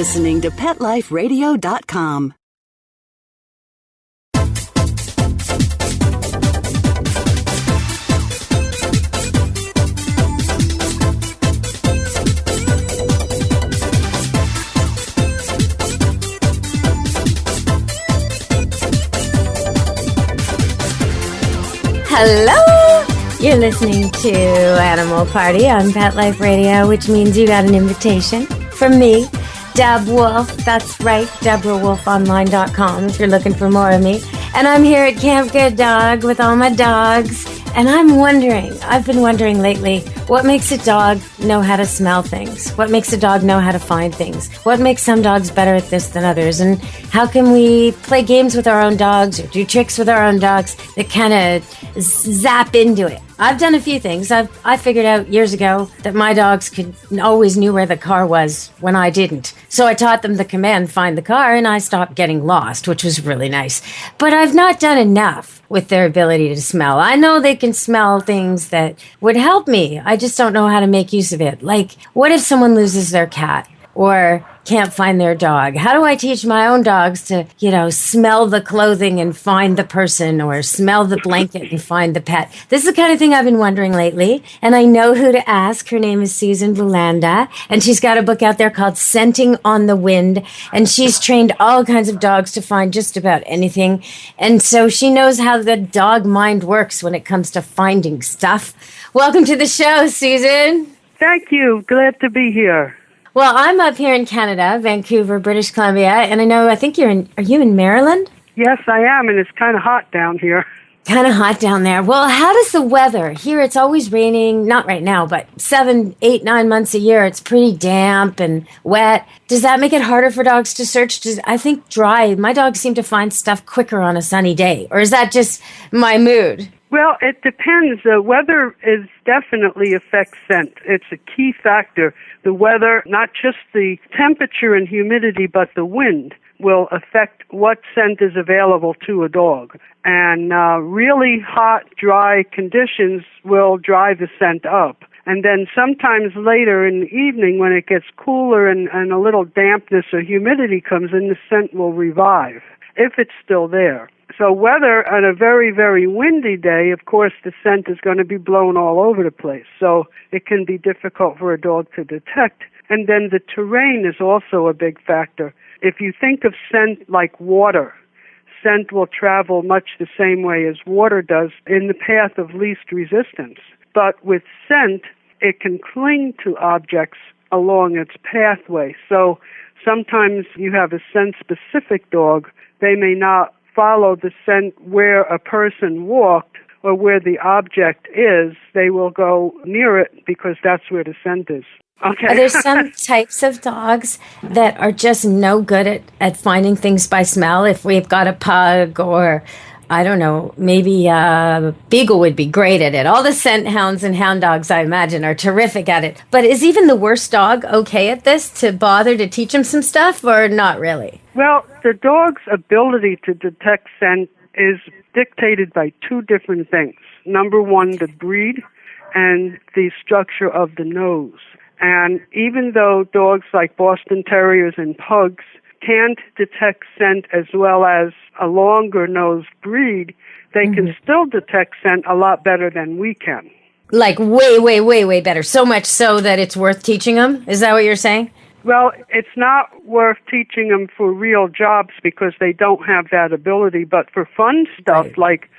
listening to PetLifeRadio.com. Hello! You're listening to Animal Party on Pet Life Radio, which means you got an invitation from me, Deb Wolf. That's right, DeborahWolfOnline.com if you're looking for more of me. And I'm here at Camp Good Dog with all my dogs. And I've been wondering lately, what makes a dog know how to smell things? What makes a dog know how to find things? What makes some dogs better at this than others? And how can we play games with our own dogs or do tricks with our own dogs that kind of zap into it? I've done a few things. I figured out years ago that my dogs always knew where the car was when I didn't. So I taught them the command, find the car, and I stopped getting lost, which was really nice. But I've not done enough with their ability to smell. I know they can smell things that would help me. I just don't know how to make use of it. Like, what if someone loses their cat or can't find their dog? How do I teach my own dogs to, smell the clothing and find the person, or smell the blanket and find the pet? This is the kind of thing I've been wondering lately, and I know who to ask. Her name is Susan Bulanda, and she's got a book out there called Scenting on the Wind, and she's trained all kinds of dogs to find just about anything, and so she knows how the dog mind works when it comes to finding stuff. Welcome to the show, Susan. Thank you. Glad to be here. Well, I'm up here in Canada, Vancouver, British Columbia, and I think are you in Maryland? Yes, I am, and it's kind of hot down here. Kind of hot down there. Well, how does the weather? Here it's always raining, not right now, but 7, 8, 9 months a year. It's pretty damp and wet. Does that make it harder for dogs to search? I think dry. My dogs seem to find stuff quicker on a sunny day. Or is that just my mood? Well, it depends. The weather definitely affects scent. It's a key factor. The weather, not just the temperature and humidity, but the wind will affect what scent is available to a dog. And really hot, dry conditions will drive the scent up. And then sometimes later in the evening when it gets cooler and a little dampness or humidity comes in, the scent will revive, if it's still there. So weather on a very, very windy day, of course, the scent is going to be blown all over the place. So it can be difficult for a dog to detect. And then the terrain is also a big factor. If you think of scent like water, scent will travel much the same way as water does in the path of least resistance. But with scent, it can cling to objects along its pathway. So sometimes you have a scent-specific dog. They may not follow the scent where a person walked or where the object is. They will go near it because that's where the scent is. Okay. Are there some types of dogs that are just no good at finding things by smell? If we've got a pug or, I don't know, maybe a beagle would be great at it. All the scent hounds and hound dogs, I imagine, are terrific at it. But is even the worst dog okay at this to bother to teach him some stuff, or not really? Well, the dog's ability to detect scent is dictated by two different things. Number one, the breed and the structure of the nose. And even though dogs like Boston Terriers and pugs can't detect scent as well as a longer nosed breed, they can still detect scent a lot better than we can. Like way, way, way, way better. So much so that it's worth teaching them? Is that what you're saying? Well, it's not worth teaching them for real jobs because they don't have that ability. But for fun stuff, right, like,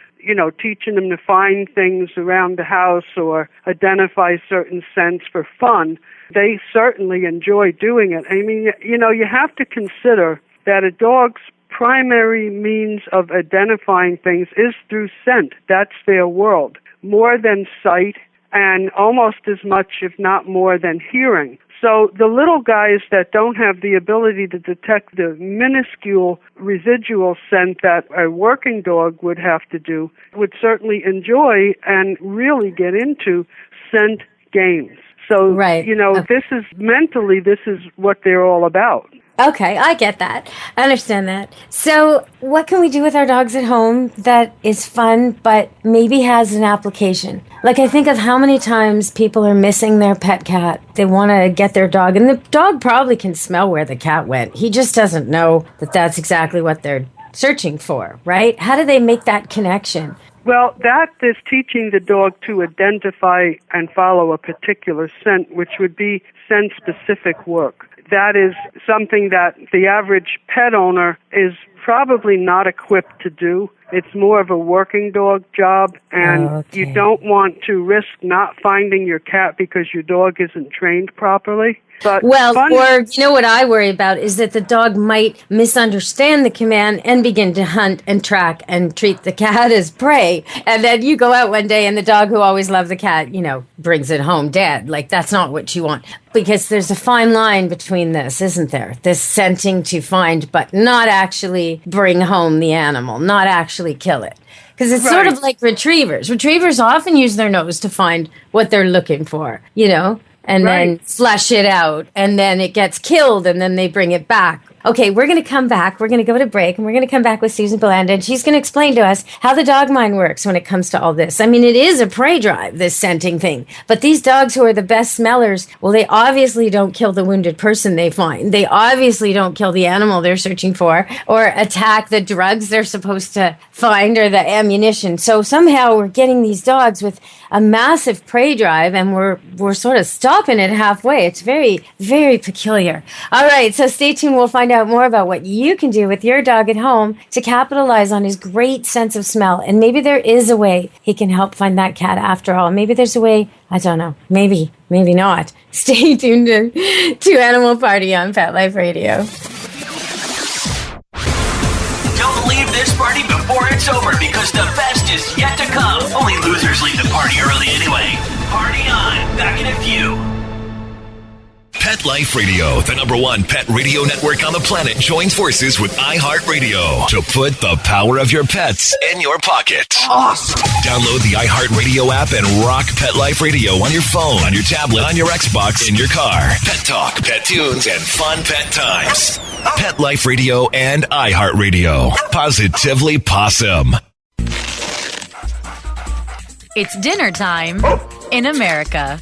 teaching them to find things around the house or identify certain scents for fun, they certainly enjoy doing it. I mean, you have to consider that a dog's primary means of identifying things is through scent. That's their world, more than sight and almost as much, if not more, than hearing. So the little guys that don't have the ability to detect the minuscule residual scent that a working dog would have to do would certainly enjoy and really get into scent games. So, right. this is mentally, this is what they're all about. Okay, I get that. I understand that. So, what can we do with our dogs at home that is fun but maybe has an application? Like, I think of how many times people are missing their pet cat. They want to get their dog, and the dog probably can smell where the cat went. He just doesn't know that that's exactly what they're searching for, right? How do they make that connection? Well, that is teaching the dog to identify and follow a particular scent, which would be scent-specific work. That is something that the average pet owner is probably not equipped to do. It's more of a working dog job, and you don't want to risk not finding your cat because your dog isn't trained properly. But or you know what I worry about is that the dog might misunderstand the command and begin to hunt and track and treat the cat as prey. And then you go out one day and the dog who always loved the cat, brings it home dead. Like, that's not what you want. Because there's a fine line between this, isn't there? This scenting to find, but not actually bring home the animal, not actually kill it. Because it's sort of like retrievers. Retrievers often use their nose to find what they're looking for, and then flush it out, and then it gets killed, and then they bring it back. Okay, we're going to come back. We're going to go to break, and we're going to come back with Susan Bulanda, and she's going to explain to us how the dog mind works when it comes to all this. I mean, it is a prey drive, this scenting thing. But these dogs who are the best smellers, well, they obviously don't kill the wounded person they find. They obviously don't kill the animal they're searching for or attack the drugs they're supposed to find or the ammunition. So somehow we're getting these dogs with a massive prey drive, and we're sort of stopping it halfway. It's very, very peculiar. All right, so stay tuned. We'll find out more about what you can do with your dog at home to capitalize on his great sense of smell. And maybe there is a way he can help find that cat after all. Maybe there's a way, I don't know, maybe not. Stay tuned to Animal Party on Pet Life Radio. Don't leave this party before it's over, because the best is yet to come. Only losers leave the party early anyway. Party on. Back in a few. Pet Life Radio, the #1 pet radio network on the planet, joins forces with iHeartRadio to put the power of your pets in your pocket. Awesome! Download the iHeartRadio app and rock Pet Life Radio on your phone, on your tablet, on your Xbox, in your car. Pet talk, pet tunes, and fun pet times. Pet Life Radio and iHeartRadio. Positively Possum. It's dinner time in America,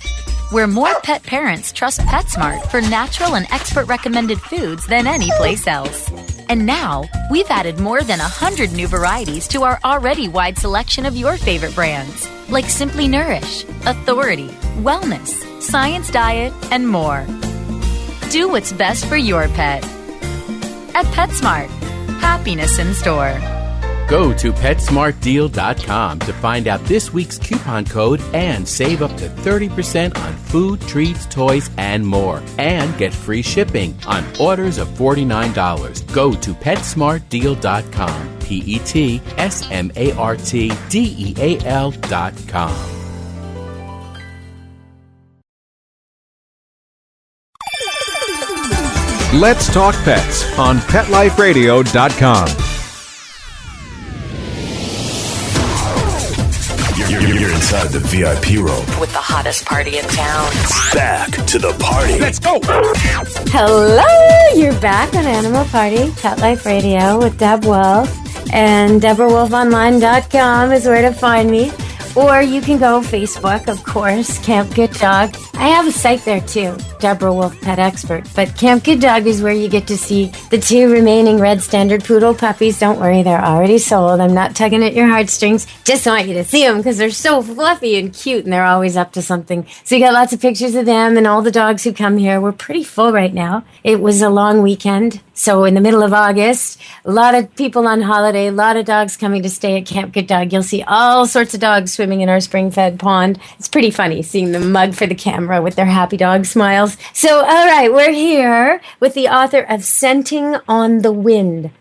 where more pet parents trust PetSmart for natural and expert-recommended foods than any place else. And now, we've added more than 100 new varieties to our already wide selection of your favorite brands, like Simply Nourish, Authority, Wellness, Science Diet, and more. Do what's best for your pet. At PetSmart, happiness in store. Go to PetSmartDeal.com to find out this week's coupon code and save up to 30% on food, treats, toys, and more. And get free shipping on orders of $49. Go to PetSmartDeal.com, PetSmartDeal.com. Let's Talk Pets on PetLifeRadio.com. You're inside the VIP room with the hottest party in town. Back to the party. Let's go! Hello! You're back on Animal Party, Pet Life Radio with Deb Wolf. And DeborahWolfOnline.com is where to find me. Or you can go Facebook, of course, Camp Good Dog. I have a site there too, Deborah Wolf Pet Expert. But Camp Good Dog is where you get to see the 2 remaining red standard poodle puppies. Don't worry, they're already sold. I'm not tugging at your heartstrings. Just want you to see them because they're so fluffy and cute, and they're always up to something. So you got lots of pictures of them and all the dogs who come here. We're pretty full right now. It was a long weekend. So in the middle of August, a lot of people on holiday, a lot of dogs coming to stay at Camp Good Dog. You'll see all sorts of dogs swimming in our spring-fed pond. It's pretty funny seeing them mug for the camera with their happy dog smiles. So, all right, we're here with the author of Scenting on the Wind,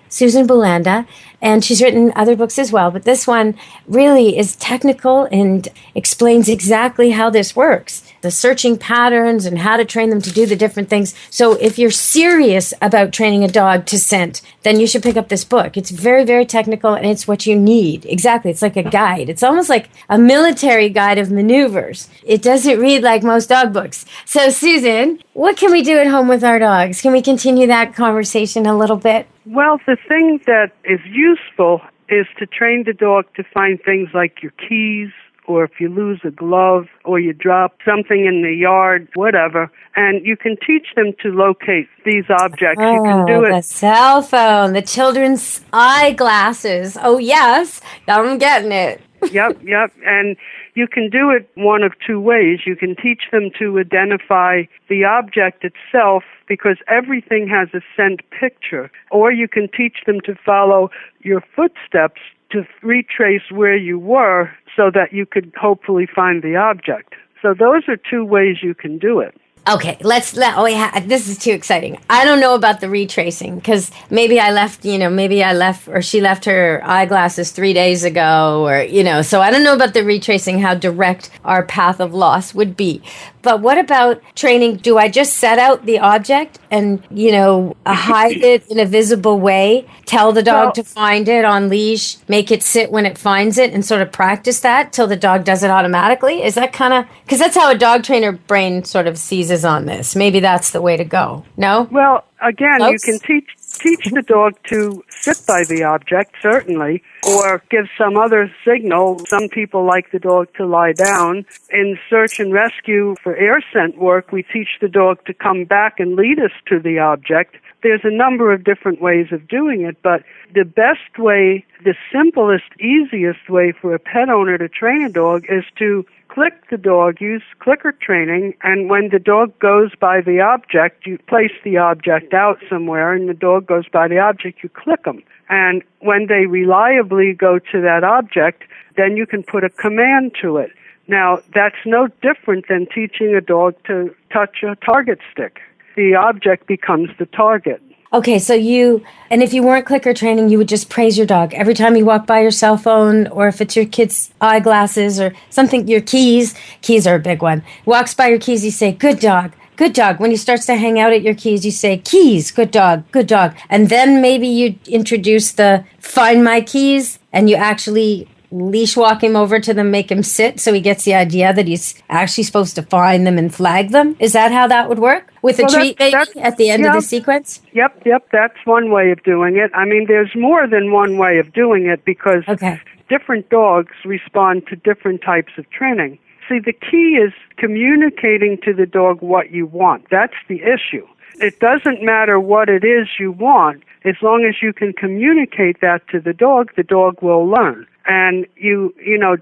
Susan Bulanda. And she's written other books as well. But this one really is technical and explains exactly how this works, the searching patterns and how to train them to do the different things. So if you're serious about training a dog to scent, then you should pick up this book. It's very, very technical, and it's what you need. Exactly. It's like a guide. It's almost like a military guide of maneuvers. It doesn't read like most dog books. So, Susan, what can we do at home with our dogs? Can we continue that conversation a little bit? Well, the thing that is useful is to train the dog to find things like your keys, or if you lose a glove, or you drop something in the yard, whatever, and you can teach them to locate these objects. Oh, you can do it. The cell phone, the children's eyeglasses. Oh, yes, I'm getting it. Yep. And you can do it one of two ways. You can teach them to identify the object itself, because everything has a scent picture, or you can teach them to follow your footsteps to retrace where you were so that you could hopefully find the object. So those are two ways you can do it. Okay, this is too exciting. I don't know about the retracing, because maybe I left, or she left her eyeglasses 3 days ago, or, so I don't know about the retracing, how direct our path of loss would be. But what about training? Do I just set out the object and, hide it in a visible way, tell the dog to find it on leash, make it sit when it finds it, and sort of practice that till the dog does it automatically? Is that kind of, because that's how a dog trainer brain sort of seizes on this. Maybe that's the way to go. No? Well, again, Close? You can teach the dog to sit by the object, certainly, or give some other signal. Some people like the dog to lie down. In search and rescue for air scent work, we teach the dog to come back and lead us to the object. There's a number of different ways of doing it, but the best way, the simplest, easiest way for a pet owner to train a dog is to click the dog, use clicker training, and when the dog goes by the object, you place the object out somewhere, and the dog goes by the object, you click them. And when they reliably go to that object, then you can put a command to it. Now, that's no different than teaching a dog to touch a target stick. The object becomes the target. Okay, so and if you weren't clicker training, you would just praise your dog. Every time you walk by your cell phone, or if it's your kid's eyeglasses or something, your keys are a big one. Walks by your keys, you say, good dog, good dog. When he starts to hang out at your keys, you say, keys, good dog, good dog. And then maybe you introduce the find my keys, and you actually leash walk him over to them, make him sit, so he gets the idea that he's actually supposed to find them and flag them. Is that how that would work? With a treat maybe at the end of the sequence? Yep. That's one way of doing it. I mean, there's more than one way of doing it, because different dogs respond to different types of training. See, the key is communicating to the dog what you want. That's the issue. It doesn't matter what it is you want. As long as you can communicate that to the dog will learn. And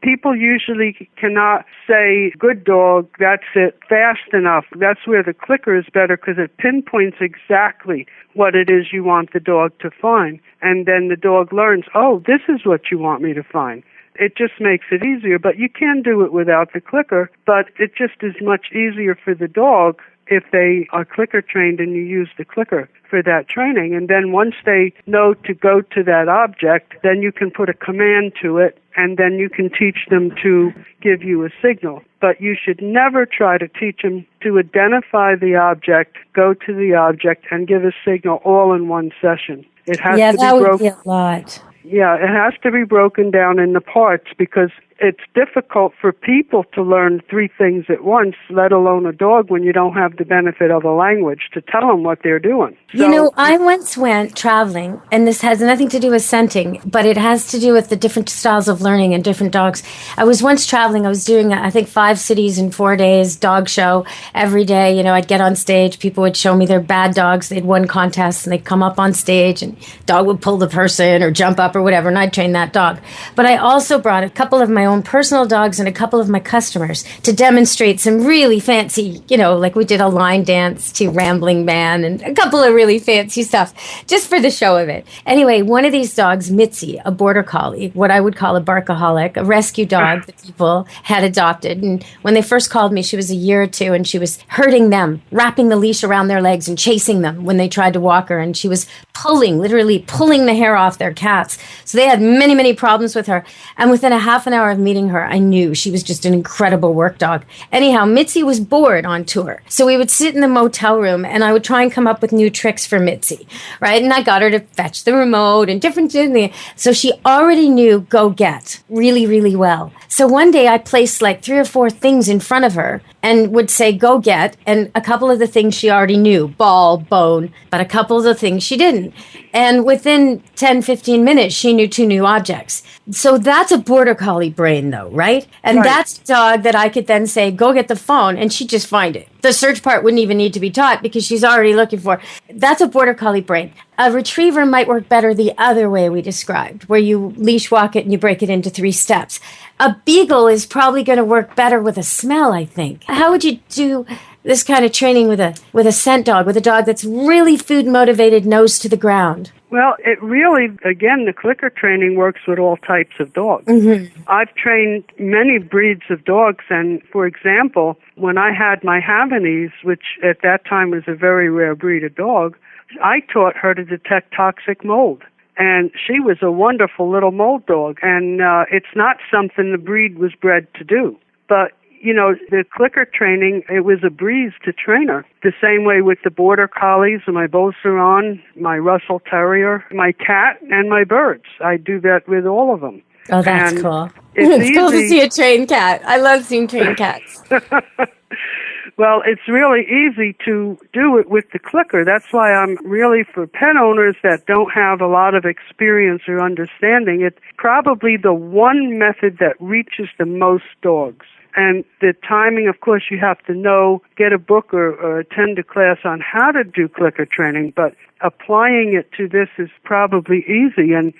people usually cannot say, good dog, that's it, fast enough. That's where the clicker is better, because it pinpoints exactly what it is you want the dog to find. And then the dog learns, oh, this is what you want me to find. It just makes it easier. But you can do it without the clicker, but it just is much easier for the dog if they are clicker trained and you use the clicker for that training. And then once they know to go to that object, then you can put a command to it, and then you can teach them to give you a signal. But you should never try to teach them to identify the object, go to the object, and give a signal all in one session. It has to be that would be a lot. Yeah, it has to be broken down into parts, because it's difficult for people to learn 3 things at once, let alone a dog, when you don't have the benefit of a language to tell them what they're doing. So, I once went traveling, and this has nothing to do with scenting, but it has to do with the different styles of learning and different dogs. I was once traveling. I was doing, I think, 5 cities in 4 days, dog show every day. I'd get on stage. People would show me their bad dogs. They'd won contests, and they'd come up on stage, and dog would pull the person or jump up or whatever, and I'd train that dog. But I also brought a couple of my own personal dogs and a couple of my customers to demonstrate some really fancy, like we did a line dance to Rambling Man and a couple of really fancy stuff just for the show of it. Anyway, one of these dogs, Mitzi, a border collie, what I would call a barkaholic, a rescue dog that people had adopted. And when they first called me, she was a year or two, and she was herding them, wrapping the leash around their legs and chasing them when they tried to walk her. And she was literally pulling the hair off their cats. So they had many, many problems with her. And within a half an hour of meeting her, I knew she was just an incredible work dog. Anyhow, Mitzi was bored on tour. So we would sit in the motel room, and I would try and come up with new tricks for Mitzi, right? And I got her to fetch the remote and different things. So she already knew go get really, really well. So one day I placed like 3 or 4 things in front of her and would say, go get. And a couple of the things she already knew, ball, bone, but a couple of the things she didn't. And within 10, 15 minutes, she knew 2 new objects. So that's a border collie brain though, right? And right. That's a dog that I could then say, go get the phone, and she'd just find it. The search part wouldn't even need to be taught because she's already looking for it. That's a border collie brain. A retriever might work better the other way we described, where you leash walk it and you break it into 3 steps. A beagle is probably going to work better with a smell, I think. How would you do this kind of training with a scent dog, with a dog that's really food motivated, nose to the ground? Well, it really, again, the clicker training works with all types of dogs. Mm-hmm. I've trained many breeds of dogs, and for example, when I had my Havanese, which at that time was a very rare breed of dog, I taught her to detect toxic mold. And she was a wonderful little mold dog, and it's not something the breed was bred to do. But the clicker training, it was a breeze to train her. The same way with the border collies, my Beauceron, my Russell Terrier, my cat, and my birds. I do that with all of them. Oh, that's cool. It's cool to see a trained cat. I love seeing trained cats. Well, it's really easy to do it with the clicker. That's why I'm really, for pet owners that don't have a lot of experience or understanding, it's probably the one method that reaches the most dogs. And the timing, of course, you have to know, get a book or attend a class on how to do clicker training, but applying it to this is probably easy. And,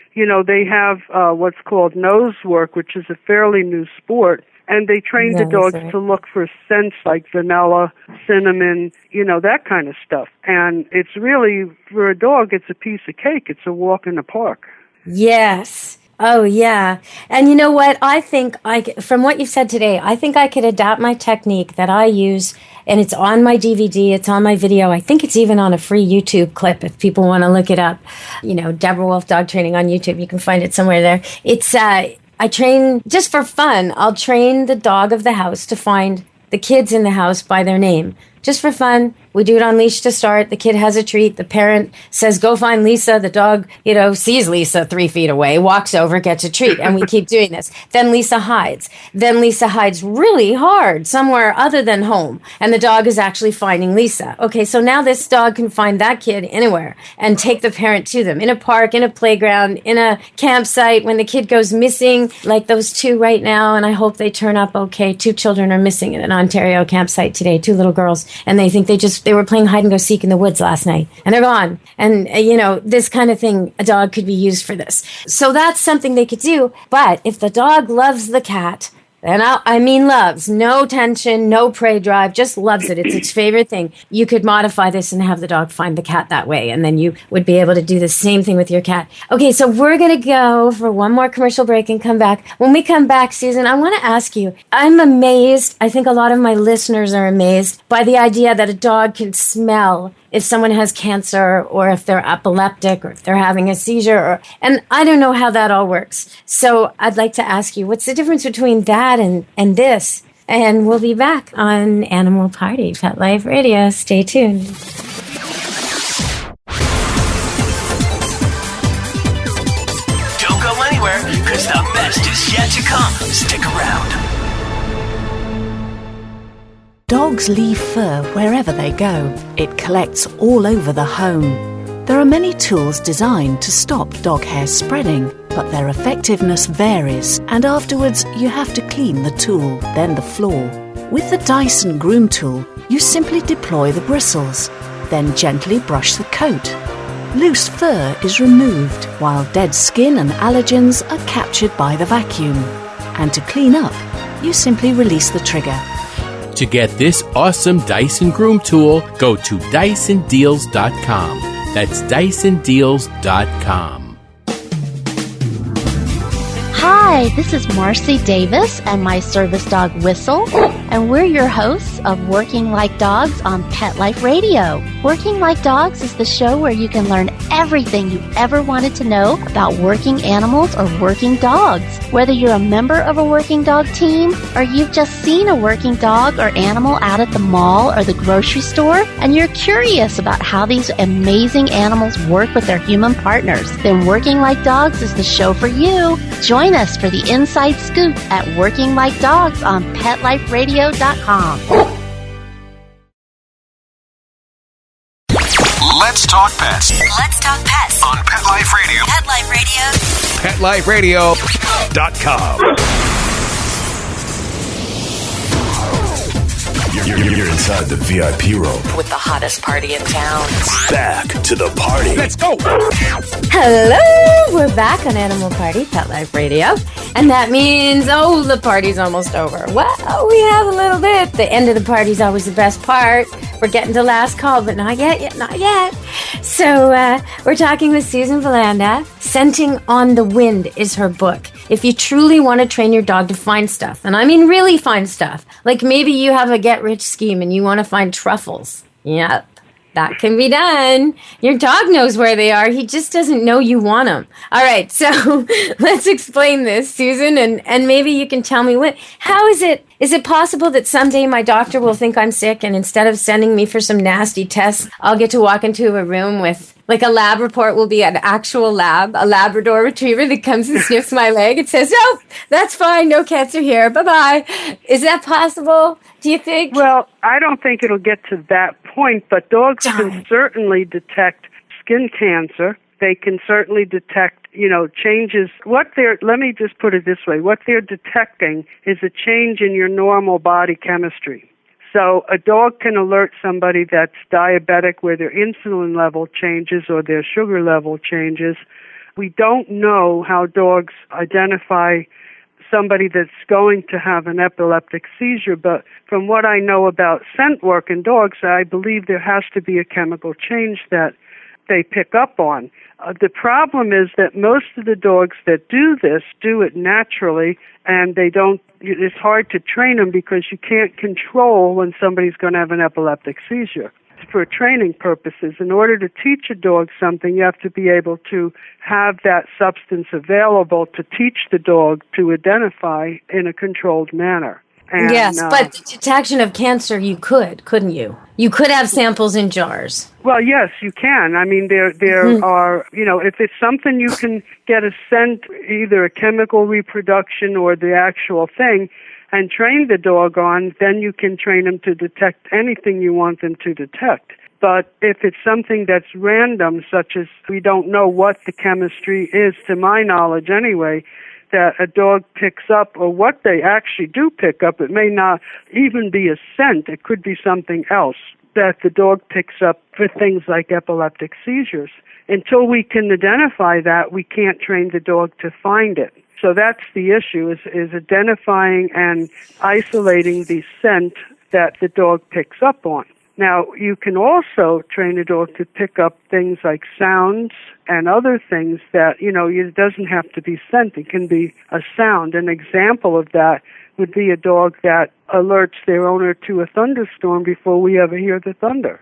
they have what's called nose work, which is a fairly new sport, and they train the dogs to look for scents like vanilla, cinnamon, that kind of stuff. And it's really, for a dog, it's a piece of cake. It's a walk in the park. Yes. Oh, yeah. And you know what? I think from what you said today, I think I could adapt my technique that I use, and it's on my DVD, it's on my video. I think it's even on a free YouTube clip if people want to look it up. Deborah Wolf Dog Training on YouTube. You can find it somewhere there. It's, I train just for fun. I'll train the dog of the house to find the kids in the house by their name. Just for fun. We do it on leash to start. The kid has a treat. The parent says, go find Lisa. The dog, sees Lisa 3 feet away, walks over, gets a treat. And we keep doing this. Then Lisa hides. Then Lisa hides really hard somewhere other than home. And the dog is actually finding Lisa. Okay, so now this dog can find that kid anywhere and take the parent to them. In a park, in a playground, in a campsite, when the kid goes missing, like those 2 right now, and I hope they turn up okay. 2 children are missing at an Ontario campsite today, 2 little girls. And they think they were playing hide and go seek in the woods last night and they're gone. And, this kind of thing, a dog could be used for this. So that's something they could do. But if the dog loves the cat, and I mean loves, no tension, no prey drive, just loves it. It's its favorite thing. You could modify this and have the dog find the cat that way. And then you would be able to do the same thing with your cat. Okay, so we're going to go for one more commercial break and come back. When we come back, Susan, I want to ask you, I'm amazed, I think a lot of my listeners are amazed by the idea that a dog can smell if someone has cancer or if they're epileptic or if they're having a seizure. And I don't know how that all works. So I'd like to ask you, what's the difference between that and this? And we'll be back on Animal Party, Pet Life Radio. Stay tuned. Don't go anywhere, because the best is yet to come. Stick around. Dogs leave fur wherever they go. It collects all over the home. There are many tools designed to stop dog hair spreading, but their effectiveness varies, and afterwards you have to clean the tool, then the floor. With the Dyson Groom Tool, you simply deploy the bristles, then gently brush the coat. Loose fur is removed, while dead skin and allergens are captured by the vacuum. And to clean up, you simply release the trigger. To get this awesome Dyson Groom tool, go to DysonDeals.com. That's DysonDeals.com. Hi, this is Marcy Davis and my service dog Whistle, and we're your hosts of Working Like Dogs on Pet Life Radio. Working Like Dogs is the show where you can learn everything you ever wanted to know about working animals or working dogs. Whether you're a member of a working dog team or you've just seen a working dog or animal out at the mall or the grocery store and you're curious about how these amazing animals work with their human partners, then Working Like Dogs is the show for you. Join us for the inside scoop at Working Like Dogs on PetLifeRadio.com. Let's talk pets Let's talk pets on Pet Life Radio. Pet Life Radio. PetLifeRadio.com. You're inside the VIP room With the hottest party in town. Back to the party. Let's go. Hello! We're back on Animal Party, Pet Life Radio. And that means, the party's almost over. Well, we have a little bit. The end of the party's always the best part. We're getting to last call, but not yet. So, we're talking with Susan Bulanda. Scenting on the Wind is her book. If you truly want to train your dog to find stuff, and I mean really find stuff, like maybe you have a get-rich scheme and you want to find truffles. Yep. That can be done. Your dog knows where they are. He just doesn't know you want them. All right, so let's explain this, Susan, and maybe you can tell me how is it possible that someday my doctor will think I'm sick and instead of sending me for some nasty tests, I'll get to walk into a room with, like, a lab report will be an actual lab, a Labrador retriever that comes and sniffs my leg. It says, that's fine, no cancer here, bye-bye. Is that possible, do you think? Well, I don't think it'll get to that point, but dogs can certainly detect skin cancer. They can certainly detect, changes. Let me just put it this way. What they're detecting is a change in your normal body chemistry. So a dog can alert somebody that's diabetic where their insulin level changes or their sugar level changes. We don't know how dogs identify somebody that's going to have an epileptic seizure, but from what I know about scent work in dogs, I believe there has to be a chemical change that they pick up on. The problem is that most of the dogs that do this do it naturally, and it's hard to train them because you can't control when somebody's going to have an epileptic seizure. For training purposes, in order to teach a dog something, you have to be able to have that substance available to teach the dog to identify in a controlled manner. And, yes, but the detection of cancer, you couldn't you? You could have samples in jars. Well, yes, you can. I mean, there are, if it's something you can get a scent, either a chemical reproduction or the actual thing, and train the dog on, then you can train them to detect anything you want them to detect. But if it's something that's random, such as we don't know what the chemistry is, to my knowledge anyway, that a dog picks up, or what they actually do pick up, it may not even be a scent, it could be something else that the dog picks up for things like epileptic seizures. Until we can identify that, we can't train the dog to find it. So that's the issue, is identifying and isolating the scent that the dog picks up on. Now, you can also train a dog to pick up things like sounds and other things that, it doesn't have to be scent. It can be a sound. An example of that would be a dog that alerts their owner to a thunderstorm before we ever hear the thunder.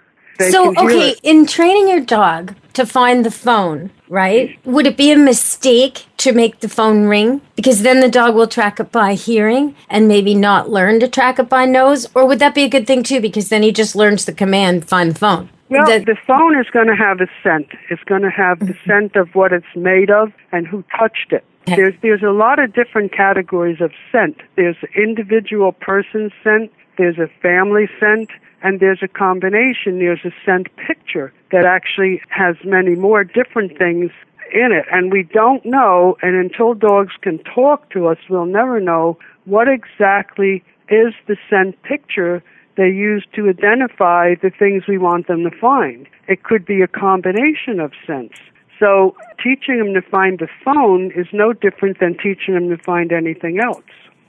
In training your dog to find the phone, right, would it be a mistake to make the phone ring? Because then the dog will track it by hearing and maybe not learn to track it by nose? Or would that be a good thing, too, because then he just learns the command, find the phone? Well, the phone is going to have a scent. It's going to have the scent of what it's made of and who touched it. There's a lot of different categories of scent. There's individual person scent, there's a family scent, and there's a combination. There's a scent picture that actually has many more different things in it. And we don't know, and until dogs can talk to us, we'll never know what exactly is the scent picture they use to identify the things we want them to find. It could be a combination of scents. So teaching them to find the phone is no different than teaching them to find anything else.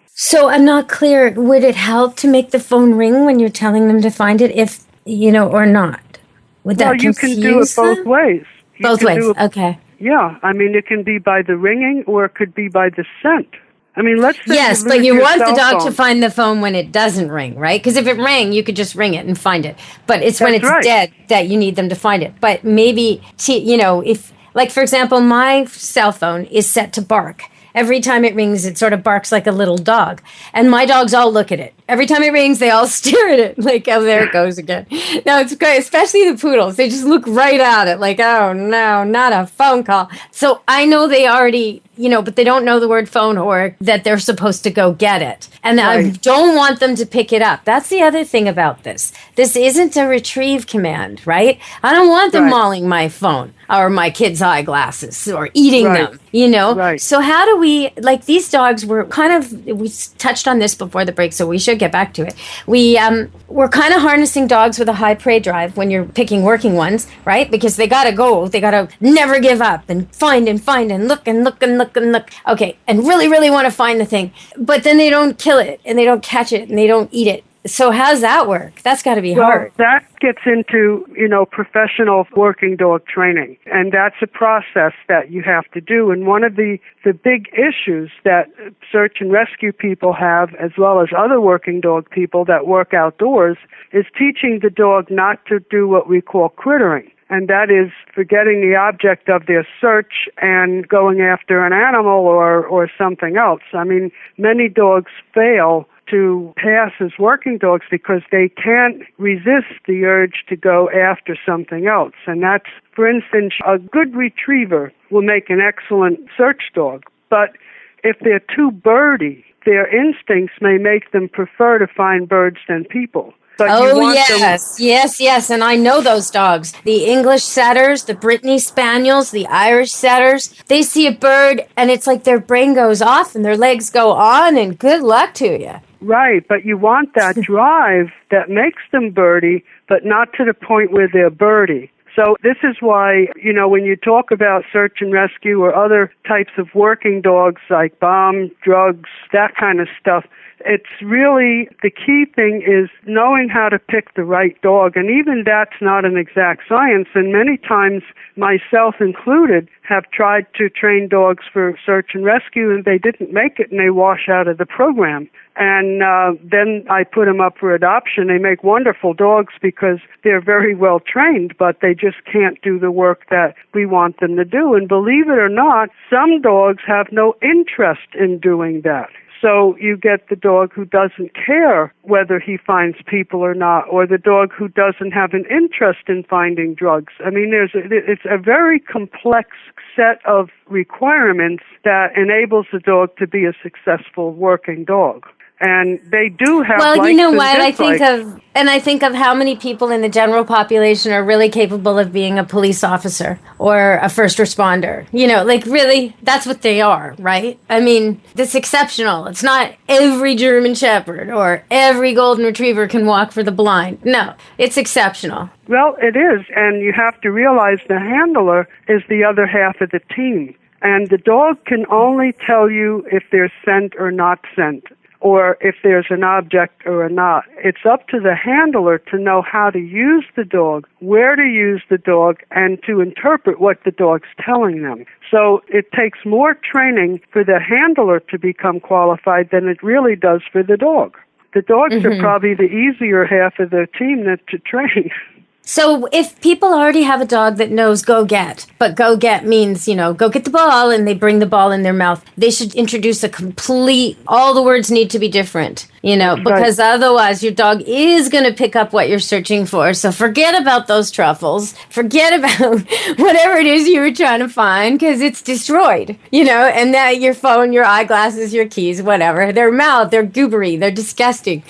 So I'm not clear. Would it help to make the phone ring when you're telling them to find it, if, or not? Would that you can do it both ways. Both ways, okay. Yeah, I mean, it can be by the ringing or it could be by the scent. I mean, let's say yes, but you want the dog to find the phone when it doesn't ring, right? Because if it rang, you could just ring it and find it. But it's when it's dead that you need them to find it. But maybe, if, like, for example, my cell phone is set to bark. Every time it rings, it sort of barks like a little dog. And my dogs all look at it. Every time it rings, they all stare at it. Like, oh, there it goes again. No, it's great, especially the poodles. They just look right at it like, oh, no, not a phone call. So I know they already, but they don't know the word phone or that they're supposed to go get it. And I don't want them to pick it up. That's the other thing about this. This isn't a retrieve command, right? I don't want them mauling my phone or my kids' eyeglasses or eating them, Right. So how do we, like, these dogs were we touched on this before the break, so we should get back to it. We're kind of harnessing dogs with a high prey drive when you're picking working ones, right? Because they got to go. They got to never give up and find and look and look and look and look. Okay, and really, really want to find the thing. But then they don't kill it and they don't catch it and they don't eat it. So how's that work? That's got to be hard. That gets into, professional working dog training. And that's a process that you have to do. And one of the big issues that search and rescue people have, as well as other working dog people that work outdoors, is teaching the dog not to do what we call crittering. And that is forgetting the object of their search and going after an animal or something else. I mean, many dogs fail to pass as working dogs because they can't resist the urge to go after something else. And that's, for instance, a good retriever will make an excellent search dog. But if they're too birdy, their instincts may make them prefer to find birds than people. Yes. And I know those dogs. The English setters, the Brittany Spaniels, the Irish setters, they see a bird and it's like their brain goes off and their legs go on and good luck to you. Right, but you want that drive that makes them birdie, but not to the point where they're birdie. So this is why, when you talk about search and rescue or other types of working dogs like bomb, drugs, that kind of stuff, it's really, the key thing is knowing how to pick the right dog. And even that's not an exact science. And many times, myself included, have tried to train dogs for search and rescue and they didn't make it and they wash out of the program. And then I put them up for adoption. They make wonderful dogs because they're very well trained, but they just can't do the work that we want them to do. And believe it or not, some dogs have no interest in doing that. So you get the dog who doesn't care whether he finds people or not, or the dog who doesn't have an interest in finding drugs. I mean, it's a very complex set of requirements that enables the dog to be a successful working dog. And they do have likes you know what? dislikes. I think of how many people in the general population are really capable of being a police officer or a first responder. Really, that's what they are, right? I mean, that's exceptional. It's not every German Shepherd or every Golden Retriever can walk for the blind. No, it's exceptional. Well, it is, and you have to realize the handler is the other half of the team. And the dog can only tell you if they're scent or not scent, or if there's an object or not. It's up to the handler to know how to use the dog, where to use the dog, and to interpret what the dog's telling them. So it takes more training for the handler to become qualified than it really does for the dog. The dogs are probably the easier half of the team to train. So if people already have a dog that knows go get, but go get means, go get the ball and they bring the ball in their mouth, they should introduce all the words need to be different, because otherwise your dog is going to pick up what you're searching for. So forget about those truffles. Forget about whatever it is you were trying to find because it's destroyed, and that your phone, your eyeglasses, your keys, whatever, their mouth, they're goobery, they're disgusting,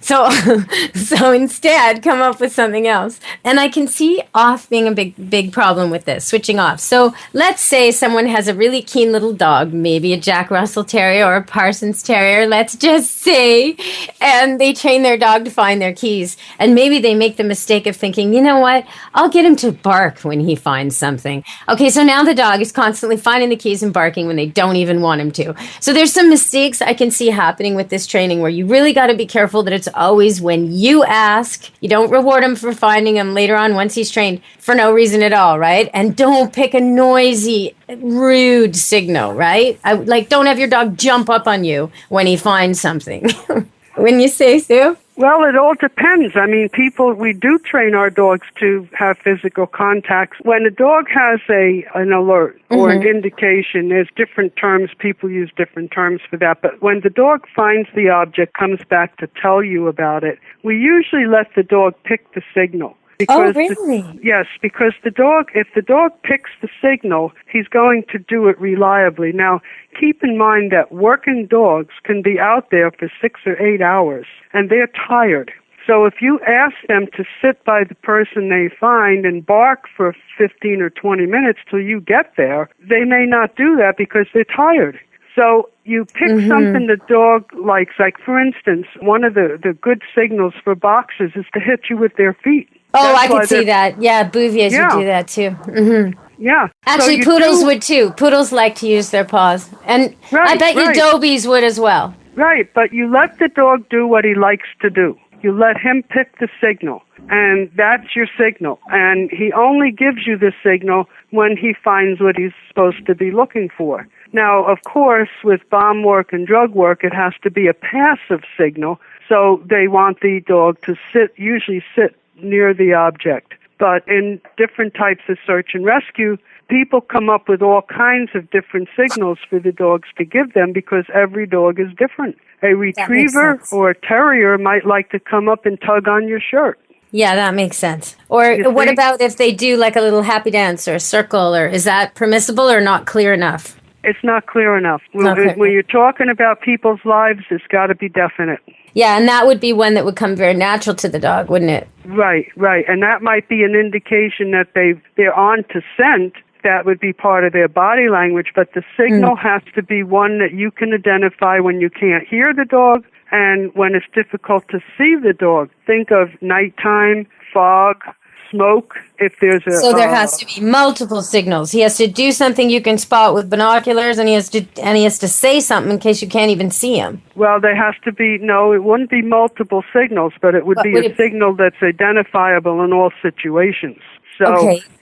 So instead come up with something else. And I can see off being a big problem with this, switching off. So let's say someone has a really keen little dog, maybe a Jack Russell Terrier or a Parsons Terrier. Let's just say say, and they train their dog to find their keys. And maybe they make the mistake of thinking, you know what, I'll get him to bark when he finds something. Okay, so now the dog is constantly finding the keys and barking when they don't even want him to. So there's some mistakes I can see happening with this training where you really got to be careful that it's always when you ask. You don't reward him for finding him later on once he's trained for no reason at all, right? And don't pick a noisy, rude signal, right? Don't have your dog jump up on you when he finds something. Wouldn't you say, Sue? Well, it all depends. I mean, we do train our dogs to have physical contacts. When a dog has an alert or an indication, there's different terms. People use different terms for that. But when the dog finds the object, comes back to tell you about it, we usually let the dog pick the signal. Because really? Yes, because if the dog picks the signal, he's going to do it reliably. Now, keep in mind that working dogs can be out there for 6 or 8 hours, and they're tired. So if you ask them to sit by the person they find and bark for 15 or 20 minutes till you get there, they may not do that because they're tired. So you pick something the dog likes. Like, for instance, one of the good signals for boxers is to hit you with their feet. Oh, I could see that. Yeah, Bouviers would do that too. Mm-hmm. Yeah. Actually, poodles would too. Poodles like to use their paws. And I bet you Dobies would as well. Right, but you let the dog do what he likes to do. You let him pick the signal, and that's your signal. And he only gives you the signal when he finds what he's supposed to be looking for. Now, of course, with bomb work and drug work, it has to be a passive signal, so they want the dog to usually sit near the object. But in different types of search and rescue, people come up with all kinds of different signals for the dogs to give them because every dog is different. A retriever or a terrier might like to come up and tug on your shirt. Yeah, that makes sense. Or what about if they do like a little happy dance or a circle, or is that permissible or not clear enough? It's not clear enough. When you're talking about people's lives, it's got to be definite. Yeah, and that would be one that would come very natural to the dog, wouldn't it? Right. And that might be an indication that they're on to scent. That would be part of their body language, but the signal has to be one that you can identify when you can't hear the dog and when it's difficult to see the dog. Think of nighttime, fog, smoke. If there's so there has to be multiple signals. He has to do something you can spot with binoculars, and he has to say something in case you can't even see him. Well, there has to be it wouldn't be multiple signals, but it would be a signal that's identifiable in all situations.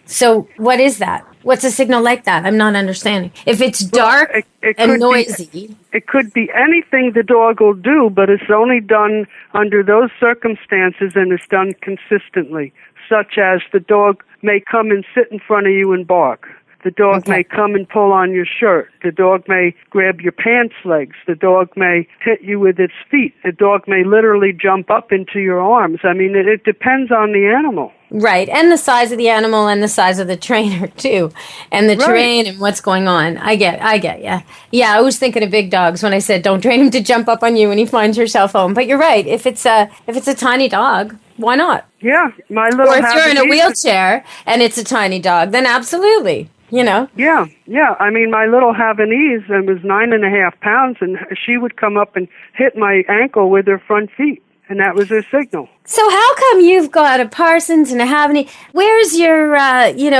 So what is that? What's a signal like that? I'm not understanding. If it's dark and noisy. It could be anything the dog will do, but it's only done under those circumstances and it's done consistently, such as the dog may come and sit in front of you and bark. The dog may come and pull on your shirt. The dog may grab your pants legs. The dog may hit you with its feet. The dog may literally jump up into your arms. I mean, it depends on the animal. Right, and the size of the animal and the size of the trainer, too, and the terrain and what's going on. I get, yeah. Yeah, I was thinking of big dogs when I said don't train him to jump up on you when he finds your cell phone. But you're right, if it's a tiny dog, why not? Yeah, my little Or if you're in a wheelchair and it's a tiny dog, then absolutely. You know? Yeah. I mean, my little Havanese was 9.5 pounds, and she would come up and hit my ankle with her front feet, and that was her signal. So how come you've got a Parsons and a Havanese? Where's your,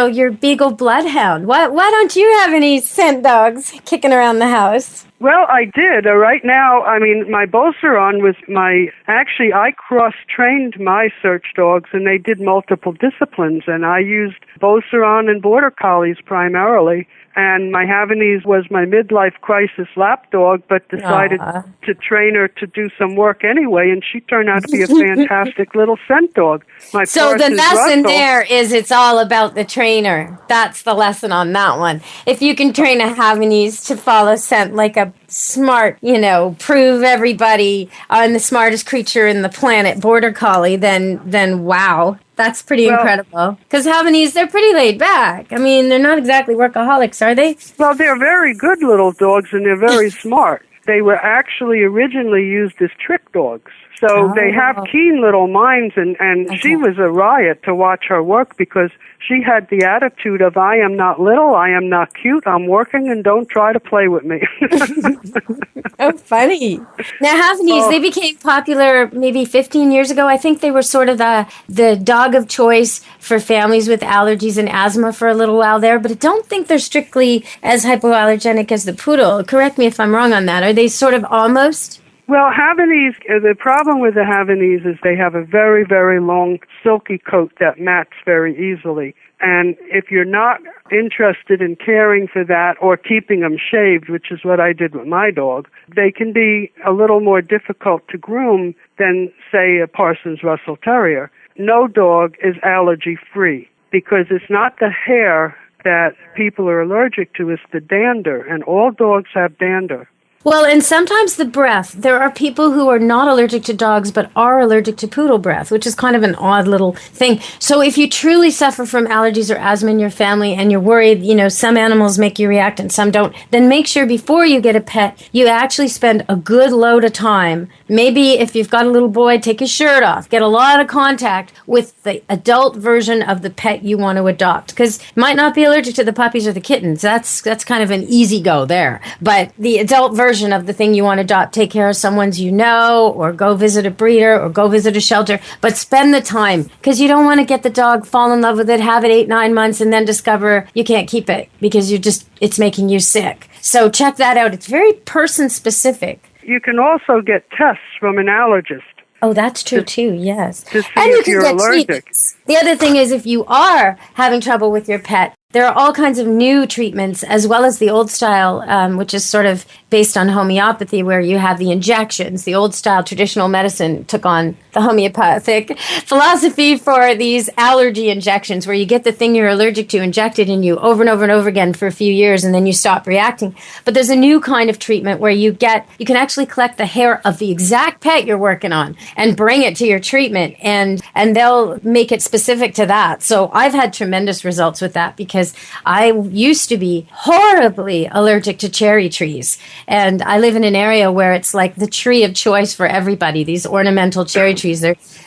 your Beagle Bloodhound? Why don't you have any scent dogs kicking around the house? Well, I did. Right now, I mean, my Beauceron was actually, I cross-trained my search dogs, and they did multiple disciplines, and I used Beauceron and Border Collies primarily. And my Havanese was my midlife crisis lap dog, but decided to train her to do some work anyway, and she turned out to be a fantastic little scent dog. So the lesson there is it's all about the trainer. That's the lesson on that one. If you can train a Havanese to follow scent like a smart, prove everybody I'm the smartest creature in the planet Border Collie, then wow. That's pretty incredible. Because Havanese, they're pretty laid back. I mean, they're not exactly workaholics, are they? Well, they're very good little dogs, and they're very smart. They were actually originally used as trick dogs. So they have keen little minds, and she was a riot to watch her work because she had the attitude of, I am not little, I am not cute, I'm working and don't try to play with me. Oh, funny. Now, Havanese, they became popular maybe 15 years ago. I think they were sort of the dog of choice for families with allergies and asthma for a little while there, but I don't think they're strictly as hypoallergenic as the poodle. Correct me if I'm wrong on that. Are they sort of almost? Well, Havanese, the problem with the Havanese is they have a very, very long, silky coat that mats very easily. And if you're not interested in caring for that or keeping them shaved, which is what I did with my dog, they can be a little more difficult to groom than, say, a Parsons Russell Terrier. No dog is allergy-free because it's not the hair that people are allergic to, it's the dander, and all dogs have dander. Well, and sometimes the breath. There are people who are not allergic to dogs but are allergic to poodle breath, which is kind of an odd little thing. So if you truly suffer from allergies or asthma in your family and you're worried, some animals make you react and some don't, then make sure before you get a pet, you actually spend a good load of time. Maybe if you've got a little boy, take his shirt off. Get a lot of contact with the adult version of the pet you want to adopt. Because you might not be allergic to the puppies or the kittens. That's kind of an easy go there. But the adult version of the thing you want to adopt, take care of someone's or go visit a breeder or go visit a shelter, but spend the time because you don't want to get the dog, fall in love with it, have it 8-9 months, and then discover you can't keep it because it's making you sick. So check that out. It's very person specific. You can also get tests from an allergist. Oh, that's true too, yes. To see and if you're allergic. Treatments. The other thing is if you are having trouble with your pet, there are all kinds of new treatments, as well as the old style, which is sort of based on homeopathy, where you have the injections. The old style traditional medicine took on the homeopathic philosophy for these allergy injections, where you get the thing you're allergic to injected in you over and over and over again for a few years, and then you stop reacting. But there's a new kind of treatment where you can actually collect the hair of the exact pet you're working on and bring it to your treatment, and they'll make it specific to that. So I've had tremendous results with that because I used to be horribly allergic to cherry trees. And I live in an area where it's like the tree of choice for everybody, these ornamental cherry trees.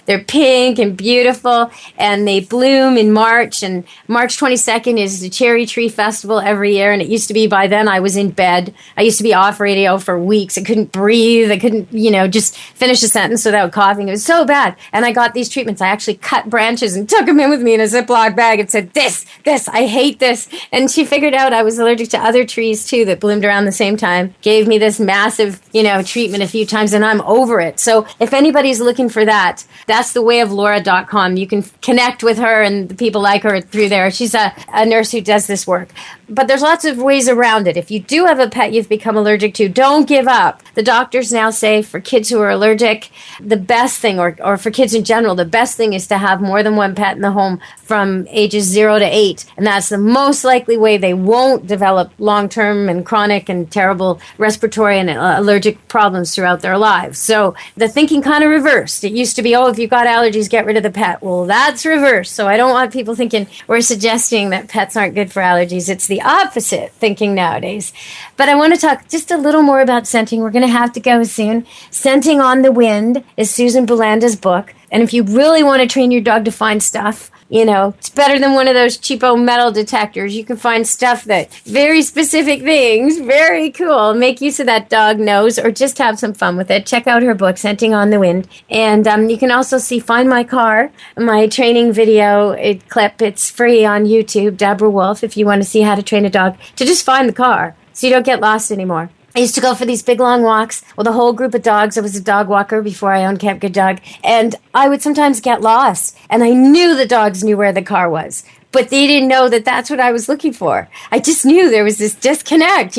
They're pink and beautiful, and they bloom in March. And March 22nd is the Cherry Tree Festival every year. And it used to be by then I was in bed. I used to be off radio for weeks. I couldn't breathe. I couldn't, just finish a sentence without coughing. It was so bad. And I got these treatments. I actually cut branches and took them in with me in a Ziploc bag and said, this, I hate this. And she figured out I was allergic to other trees too that bloomed around the same time. Gave me this massive, treatment a few times, and I'm over it. So if anybody's looking for that, that's thewayoflaura.com. You can connect with her and the people like her through there. She's a nurse who does this work. But there's lots of ways around it. If you do have a pet you've become allergic to, don't give up. The doctors now say for kids who are allergic, the best thing, or for kids in general, the best thing is to have more than one pet in the home from ages 0 to 8. And that's the most likely way they won't develop long-term and chronic and terrible respiratory and allergic problems throughout their lives. So the thinking kind of reversed. It used to be, if you've got allergies, get rid of the pet. Well, that's reversed. So I don't want people thinking we're suggesting that pets aren't good for allergies. It's the opposite thinking nowadays. But I want to talk just a little more about scenting. We're going to have to go soon. Scenting on the Wind is Susan Bulanda's book. And if you really want to train your dog to find stuff, it's better than one of those cheapo metal detectors. You can find stuff that very specific things, very cool. Make use of that dog nose or just have some fun with it. Check out her book, Scenting on the Wind. And you can also see Find My Car, my training video clip. It's free on YouTube, Deborah Wolf, if you want to see how to train a dog to just find the car so you don't get lost anymore. I used to go for these big, long walks with a whole group of dogs. I was a dog walker before I owned Camp Good Dog. And I would sometimes get lost. And I knew the dogs knew where the car was. But they didn't know that that's what I was looking for. I just knew there was this disconnect,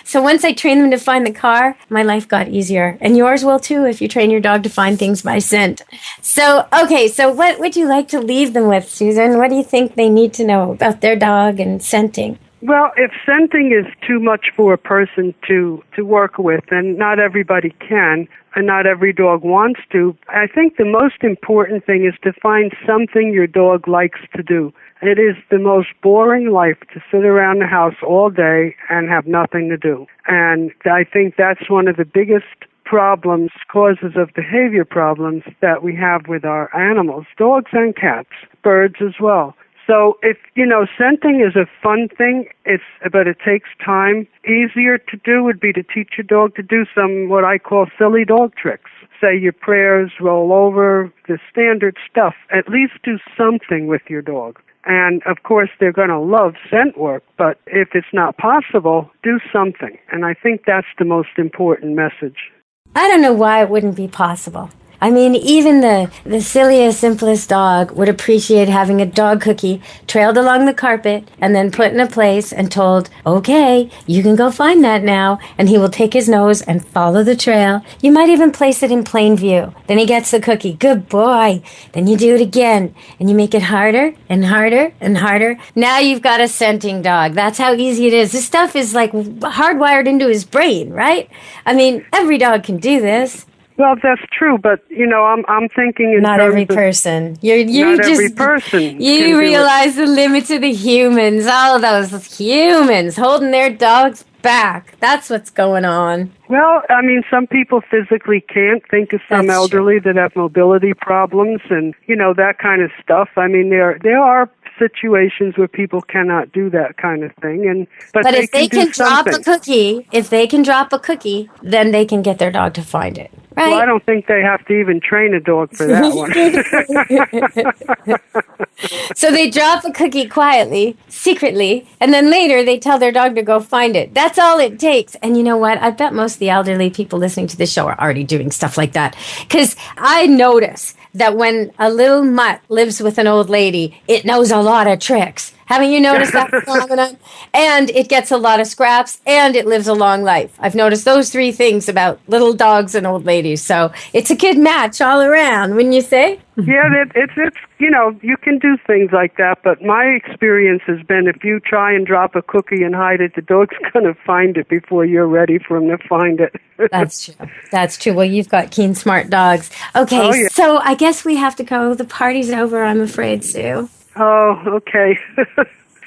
So once I trained them to find the car, my life got easier. And yours will too if you train your dog to find things by scent. So, okay, so what would you like to leave them with, Susan? What do you think they need to know about their dog and scenting? Well, if scenting is too much for a person to work with, and not everybody can, and not every dog wants to, I think the most important thing is to find something your dog likes to do. It is the most boring life to sit around the house all day and have nothing to do. And I think that's one of the biggest problems, causes of behavior problems that we have with our animals, dogs and cats, birds as well. So if, scenting is a fun thing, but it takes time. Easier to do would be to teach your dog to do some what I call silly dog tricks. Say your prayers, roll over, the standard stuff. At least do something with your dog. And, of course, they're going to love scent work, but if it's not possible, do something. And I think that's the most important message. I don't know why it wouldn't be possible. I mean, even the silliest, simplest dog would appreciate having a dog cookie trailed along the carpet and then put in a place and told, okay, you can go find that now. And he will take his nose and follow the trail. You might even place it in plain view. Then he gets the cookie. Good boy. Then you do it again. And you make it harder and harder and harder. Now you've got a scenting dog. That's how easy it is. This stuff is like hardwired into his brain, right? I mean, every dog can do this. Well, that's true, but I'm thinking in not terms every of person. every person. You realize the limits of the humans. All those humans holding their dogs back. That's what's going on. Well, I mean, some people physically can't. Think of some elderly that have mobility problems and that kind of stuff. I mean, there are situations where people cannot do that kind of thing, but if they can drop a cookie, then they can get their dog to find it. Right. Well, I don't think they have to even train a dog for that one. So they drop a cookie quietly, secretly, and then later they tell their dog to go find it. That's all it takes. And you know what? I bet most of the elderly people listening to this show are already doing stuff like that. Because I notice that when a little mutt lives with an old lady, it knows a lot of tricks. Haven't you noticed that phenomenon? And it gets a lot of scraps, and it lives a long life. I've noticed those three things about little dogs and old ladies. So it's a good match all around, wouldn't you say? Yeah, it's you can do things like that, but my experience has been if you try and drop a cookie and hide it, the dog's going to find it before you're ready for him to find it. That's true. That's true. Well, you've got keen, smart dogs. Okay, So I guess we have to go. The party's over, I'm afraid, Sue. Oh, okay.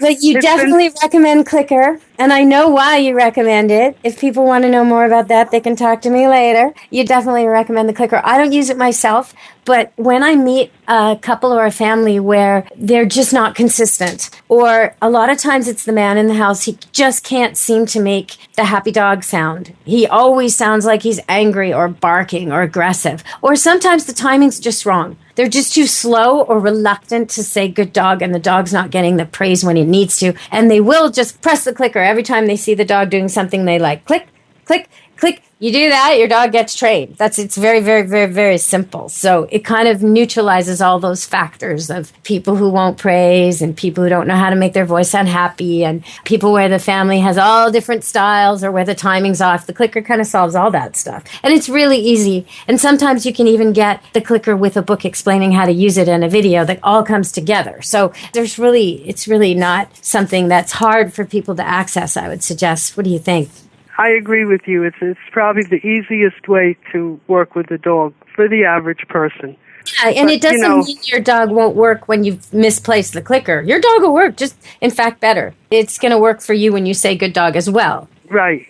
But you definitely recommend Clicker, and I know why you recommend it. If people want to know more about that, they can talk to me later. You definitely recommend the Clicker. I don't use it myself, but when I meet a couple or a family where they're just not consistent, or a lot of times it's the man in the house, he just can't seem to make the happy dog sound. He always sounds like he's angry or barking or aggressive, or sometimes the timing's just wrong. They're just too slow or reluctant to say good dog, and the dog's not getting the praise when it needs to. And they will just press the clicker every time they see the dog doing something they like. Click, click, click. You do that, your dog gets trained. It's very, very, very, very simple. So it kind of neutralizes all those factors of people who won't praise and people who don't know how to make their voice sound happy and people where the family has all different styles or where the timing's off. The clicker kind of solves all that stuff. And it's really easy. And sometimes you can even get the clicker with a book explaining how to use it and a video that all comes together. So it's really not something that's hard for people to access, I would suggest. What do you think? I agree with you. It's probably the easiest way to work with a dog for the average person. Yeah, and it doesn't mean your dog won't work when you've misplaced the clicker. Your dog will work, just in fact better. It's going to work for you when you say good dog as well. Right.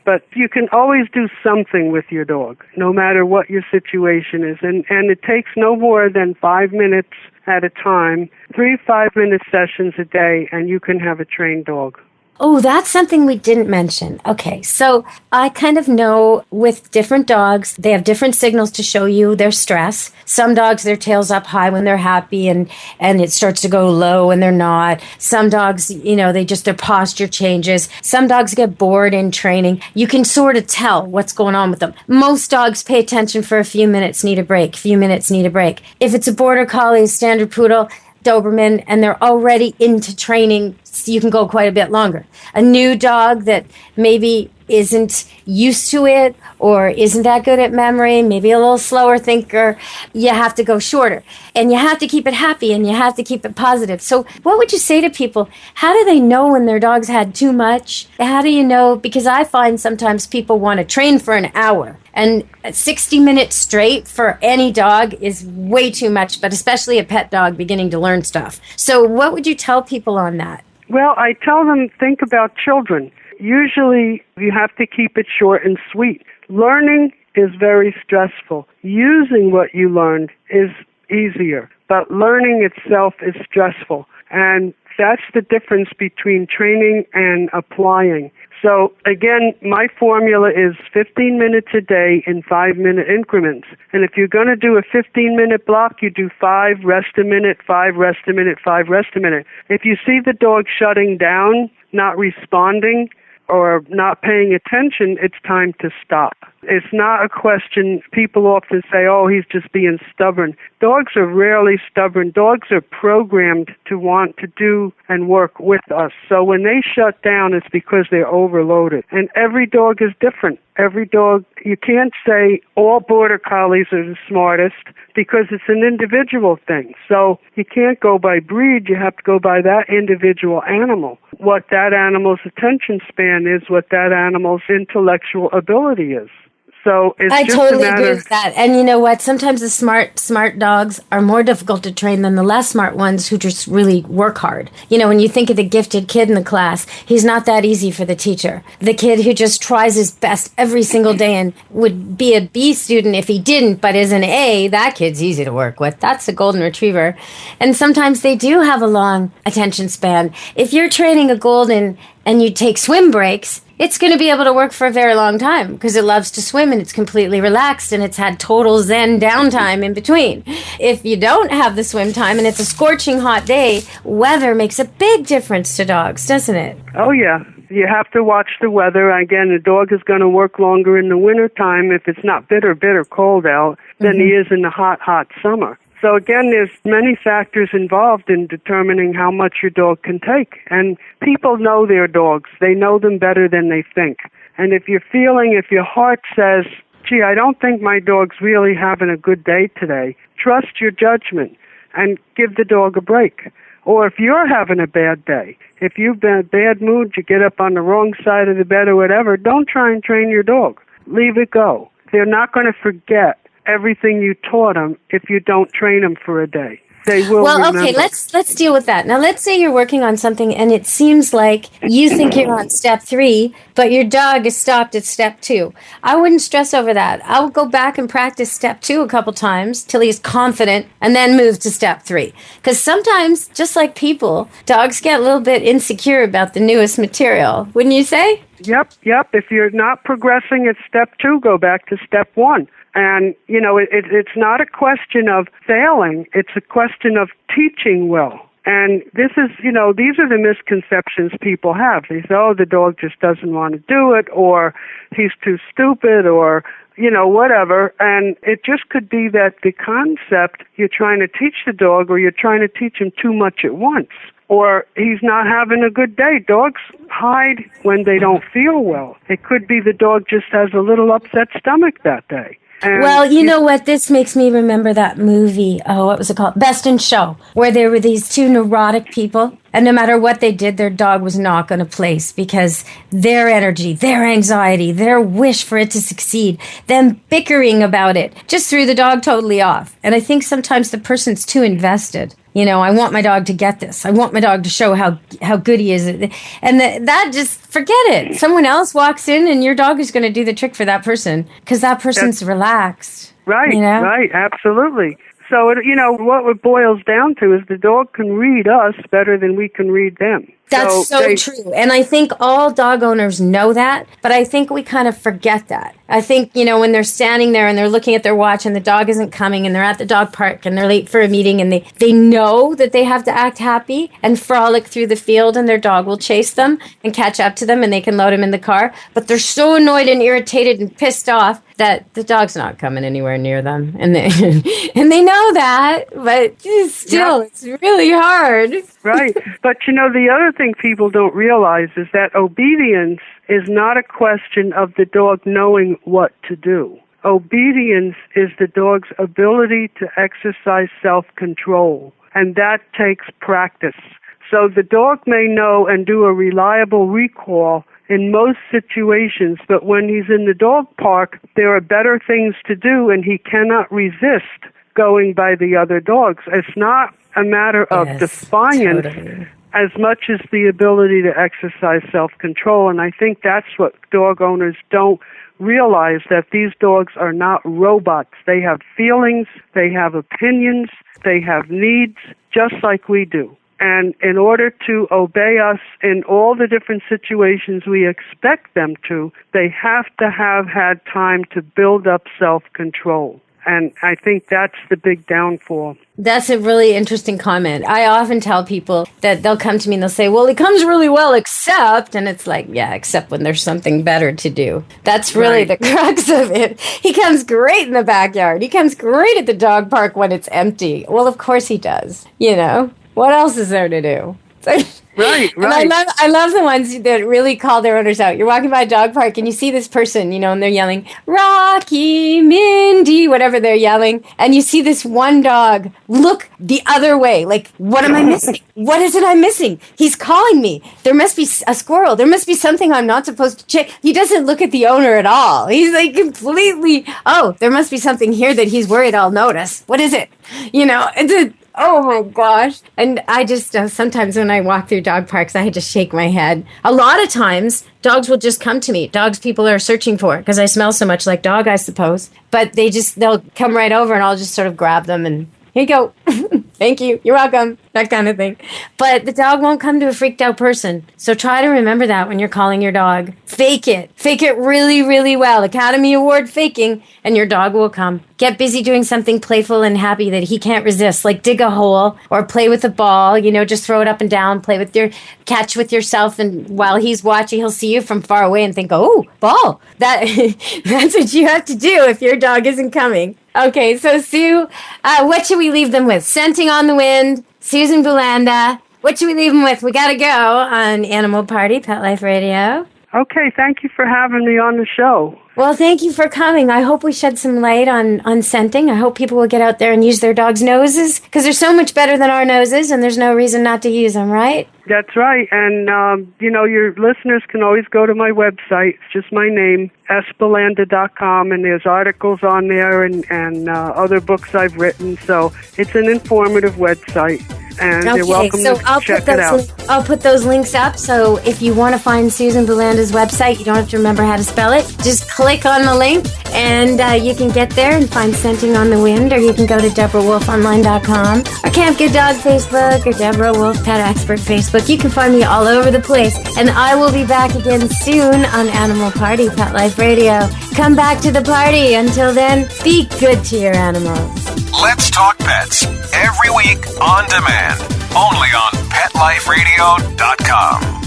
But you can always do something with your dog, no matter what your situation is. And it takes no more than 5 minutes at a time, 3 5-minute sessions a day, and you can have a trained dog. Oh, that's something we didn't mention. Okay, so I kind of know with different dogs, they have different signals to show you their stress. Some dogs, their tail's up high when they're happy and it starts to go low when they're not. Some dogs, their posture changes. Some dogs get bored in training. You can sort of tell what's going on with them. Most dogs pay attention for a few minutes, need a break. If it's a border collie, standard poodle, Doberman, and they're already into training, you can go quite a bit longer. A new dog that maybe isn't used to it or isn't that good at memory, maybe a little slower thinker, you have to go shorter. And you have to keep it happy and you have to keep it positive. So what would you say to people? How do they know when their dog's had too much? How do you know? Because I find sometimes people want to train for an hour. And 60 minutes straight for any dog is way too much, but especially a pet dog beginning to learn stuff. So what would you tell people on that? Well, I tell them, think about children. Usually you have to keep it short and sweet. Learning is very stressful. Using what you learned is easier, but learning itself is stressful. And that's the difference between training and applying. So again, my formula is 15 minutes a day in 5-minute increments. And if you're going to do a 15-minute block, you do 5, rest a minute, 5, rest a minute, 5, rest a minute. If you see the dog shutting down, not responding, or not paying attention, it's time to stop. It's not a question. People often say, oh, he's just being stubborn. Dogs are rarely stubborn. Dogs are programmed to want to do and work with us. So when they shut down, it's because they're overloaded. And every dog is different. Every dog, you can't say all Border Collies are the smartest because it's an individual thing. So you can't go by breed. You have to go by that individual animal. What that animal's attention span is, what that animal's intellectual ability is. So it's I just totally a matter. agree with that. And you know what? Sometimes the smart dogs are more difficult to train than the less smart ones who just really work hard. You know, when you think of the gifted kid in the class, he's not that easy for the teacher. The kid who just tries his best every single day and would be a B student if he didn't, but is an A, that kid's easy to work with. That's a golden retriever. And sometimes they do have a long attention span. If you're training a golden and you take swim breaks, it's going to be able to work for a very long time because it loves to swim and it's completely relaxed and it's had total zen downtime in between. If you don't have the swim time and it's a scorching hot day, weather makes a big difference to dogs, doesn't it? Oh, yeah. You have to watch the weather. Again, the dog is going to work longer in the wintertime if it's not bitter cold out than he is in the hot summer. So again, there's many factors involved in determining how much your dog can take. And people know their dogs. They know them better than they think. And if your heart says, gee, I don't think my dog's really having a good day today, trust your judgment and give the dog a break. Or if you're having a bad day, if you've been in a bad mood, you get up on the wrong side of the bed or whatever, don't try and train your dog. Leave it go. They're not going to forget everything you taught them if you don't train them for a day. They will remember. Okay, let's deal with that. Now, let's say you're working on something and it seems like you think you're on step 3, but your dog is stopped at step 2. I wouldn't stress over that. I would go back and practice step 2 a couple times till he's confident and then move to step 3. Because sometimes, just like people, dogs get a little bit insecure about the newest material. Wouldn't you say? Yep. If you're not progressing at step 2, go back to step 1. And, you know, it's not a question of failing. It's a question of teaching well. And this is, you know, these are the misconceptions people have. They say, oh, the dog just doesn't want to do it, or he's too stupid, or, you know, whatever. And it just could be that the concept you're trying to teach the dog, or you're trying to teach him too much at once, or he's not having a good day. Dogs hide when they don't feel well. It could be the dog just has a little upset stomach that day. Well, you know what? This makes me remember that movie. Oh, what was it called? Best in Show, where there were these 2 neurotic people. And no matter what they did, their dog was not going to place because their energy, their anxiety, their wish for it to succeed, them bickering about it, just threw the dog totally off. And I think sometimes the person's too invested. You know, I want my dog to get this. I want my dog to show how good he is. And that just, forget it. Someone else walks in and your dog is going to do the trick for that person because that person's relaxed. Right, you know? Right, absolutely. So, you know, what it boils down to is the dog can read us better than we can read them. That's so true. And I think all dog owners know that, but I think we kind of forget that. I think, you know, when they're standing there and they're looking at their watch and the dog isn't coming and they're at the dog park and they're late for a meeting and they know that they have to act happy and frolic through the field and their dog will chase them and catch up to them and they can load them in the car. But they're so annoyed and irritated and pissed off that the dog's not coming anywhere near them. And they, and they know that, but still, It's really hard. Right. But, you know, the other thing people don't realize is that obedience is not a question of the dog knowing what to do. Obedience is the dog's ability to exercise self-control, and that takes practice. So the dog may know and do a reliable recall in most situations, but when he's in the dog park, there are better things to do, and he cannot resist going by the other dogs. It's not a matter of defiance. Totally. as much as the ability to exercise self-control. And I think that's what dog owners don't realize, that these dogs are not robots. They have feelings, they have opinions, they have needs, just like we do. And in order to obey us in all the different situations we expect them to, they have to have had time to build up self-control. And I think that's the big downfall. That's a really interesting comment. I often tell people that they'll come to me and they'll say, well, it comes really well, except, and it's like, yeah, except when there's something better to do. That's really the crux of it. He comes great in the backyard. He comes great at the dog park when it's empty. Well, of course he does. You know, what else is there to do? Right. And I love the ones that really call their owners out. You're walking by a dog park and you see this person, you know, and they're yelling, Rocky, Mindy, whatever they're yelling. And you see this one dog look the other way. Like, what am I missing? What is it I'm missing? He's calling me. There must be a squirrel. There must be something I'm not supposed to check. He doesn't look at the owner at all. He's like completely, oh, there must be something here that he's worried I'll notice. What is it? You know, oh my gosh. And I just, sometimes when I walk through dog parks, I just shake my head. A lot of times, dogs will just come to me. Dogs people are searching for, because I smell so much like dog, I suppose. But they'll come right over and I'll just sort of grab them and, here you go. Thank you. You're welcome. That kind of thing. But the dog won't come to a freaked out person. So try to remember that when you're calling your dog. Fake it. Fake it really, really well. Academy Award faking, and your dog will come. Get busy doing something playful and happy that he can't resist, like dig a hole or play with a ball. You know, just throw it up and down, play with catch with yourself. And while he's watching, he'll see you from far away and think, oh, ball. That's what you have to do if your dog isn't coming. Okay, so Sue, what should we leave them with? Scenting on the Wind, Susan Bulanda. What should we leave them with? We got to go on Animal Party, Pet Life Radio. Okay, thank you for having me on the show. Well, thank you for coming. I hope we shed some light on scenting. I hope people will get out there and use their dogs' noses, because they're so much better than our noses, and there's no reason not to use them, right? That's right. And, your listeners can always go to my website. It's just my name, sbulanda.com, and there's articles on there and other books I've written. So it's an informative website. And you're welcome to check it out. I'll put those links up, so if you want to find Susan Bulanda's website, you don't have to remember how to spell it. Just click on the link, and you can get there and find Scenting on the Wind, or you can go to DeborahWolfOnline.com, or Camp Good Dog Facebook, or Deborah Wolf Pet Expert Facebook. You can find me all over the place, and I will be back again soon on Animal Party, Pet Life Radio. Come back to the party. Until then, be good to your animals. Let's Talk Pets, every week on demand, only on PetLifeRadio.com.